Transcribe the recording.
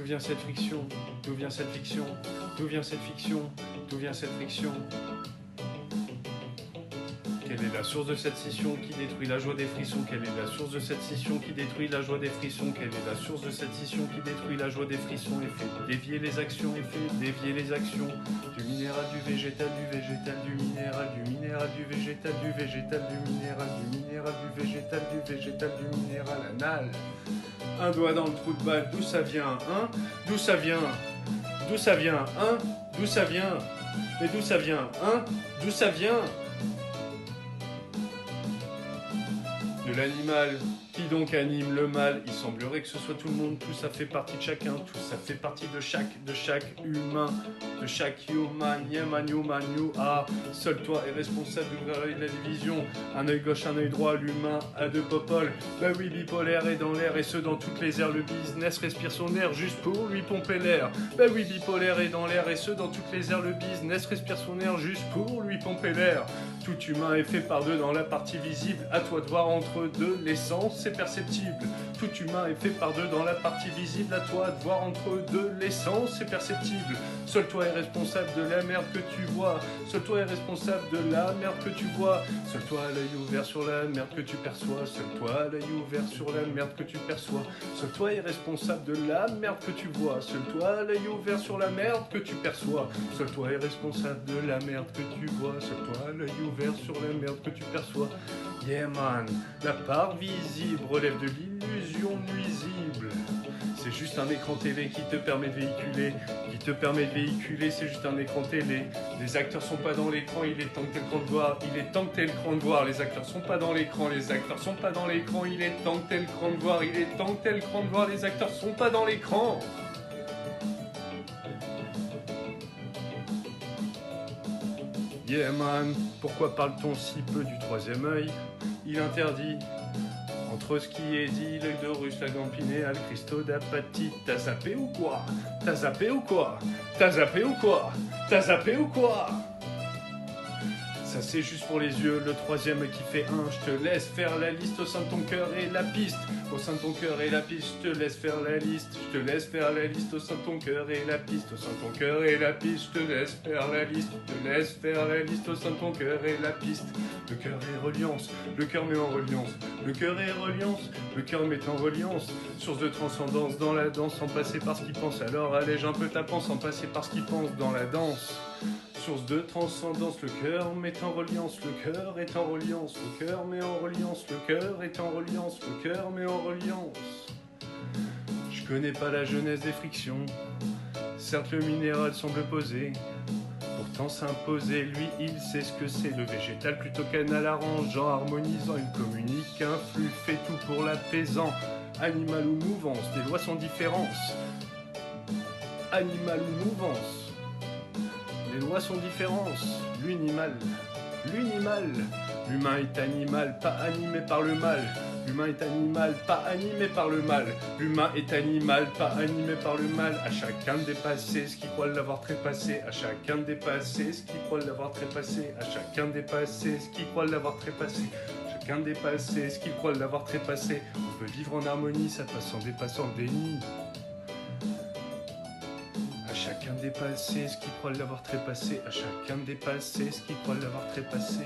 vient cette friction? D'où vient cette fiction? D'où vient cette fiction? D'où vient cette friction? Quelle est la source de cette scission qui détruit la joie des frissons? Quelle est la source de cette scission qui détruit la joie des frissons? Quelle est la source de cette scission qui détruit la joie des frissons? Et fait dévier les actions, et fait dévier les actions du minéral, du végétal, du végétal, du minéral, du minéral, du végétal, du végétal, du minéral, du minéral, du végétal, du végétal, du minéral anal. Un doigt dans le trou de balle, d'où ça vient, hein? D'où ça vient? D'où ça vient, hein? D'où ça vient? Mais d'où ça vient, hein? D'où ça vient? De l'animal. Qui donc anime le mal? Il semblerait que ce soit tout le monde, tout ça fait partie de chacun, tout ça fait partie de chaque humain, de chaque human, human, ah, seul toi est responsable d'ouvrir la division, un œil gauche, un œil droit, l'humain a deux popoles, bah oui, bipolaire est dans l'air et ce dans toutes les airs, le business respire son air juste pour lui pomper l'air, bah oui, bipolaire est dans l'air et ce dans toutes les airs, le business respire son air juste pour lui pomper l'air, tout humain est fait par deux dans la partie visible, à toi de voir entre deux, l'essence c'est perceptible. Tout humain est fait par deux dans la partie visible, à toi de voir entre deux, l'essence c'est perceptible. Seul toi est responsable de la merde que tu vois, seul toi est responsable de la merde que tu vois, seul toi a l'œil ouvert sur la merde que tu perçois, seul toi a l'œil ouvert sur la merde que tu perçois, seul toi est responsable de la merde que tu vois, seul toi a l'œil ouvert sur la merde que tu perçois, seul toi est responsable de la merde que tu vois, seul toi a l'œil ouvert sur la merde que tu perçois. Yeah man, la part visible relève de l'illusion nuisible. C'est juste un écran télé qui te permet de véhiculer, c'est juste un écran télé. Les acteurs sont pas dans l'écran, il est temps que t'aies le cran de voir, il est temps que t'aies le cran de voir. Les acteurs sont pas dans l'écran, les acteurs sont pas dans l'écran, il est temps que t'aies le cran de voir, il est temps que t'aies le cran de voir, les acteurs sont pas dans l'écran. Yeah man, pourquoi parle-t-on si peu du troisième œil? Il interdit. Entre ce qui est dit, l'œil de russe, la gampinéale, Christo d'apathie, t'as zappé ou quoi? T'as zappé ou quoi? T'as zappé ou quoi? T'as zappé ou quoi? Ça c'est juste pour les yeux, le troisième qui fait un, je te laisse faire la liste au sein de ton cœur et la piste. Au sein de ton cœur et la piste, je te laisse faire la liste. Je te laisse faire la liste au sein de ton cœur et la piste. Au sein de ton cœur et la piste, je te laisse faire la liste. Je te laisse faire la liste au sein de ton cœur et la piste. Le cœur est reliance, le cœur met en reliance. Le cœur est reliance, le cœur met en reliance. Source de transcendance dans la danse, sans passer par ce qu'il pense. Alors allège un peu ta panse, sans passer par ce qu'il pense dans la danse. Source de transcendance, le cœur met en reliance, le cœur est en reliance, le cœur met en reliance, le cœur est en reliance, le cœur met en reliance. Je connais pas la jeunesse des frictions, certes le minéral semble posé, pourtant s'imposer, lui il sait ce que c'est, le végétal plutôt canal arrangeant, harmonisant, il communique, influe, fait tout pour l'apaisant, animal ou mouvance, des lois sans différence, animal ou mouvance. Les lois sont différentes, l'unimal, l'humain est animal, pas animé par le mal, l'humain est animal, pas animé par le mal, l'humain est animal, pas animé par le mal, à chacun de dépasser ce qui croit l'avoir trépassé, à chacun de dépasser ce qui croit l'avoir trépassé, à chacun de dépasser ce qui croit l'avoir trépassé, chacun de dépasser ce qui croit l'avoir trépassé, on peut vivre en harmonie, ça passe en dépassant le déni. À chacun dépasser ce qui croit l'avoir trépassé, à chacun dépasser ce qui croit l'avoir trépassé.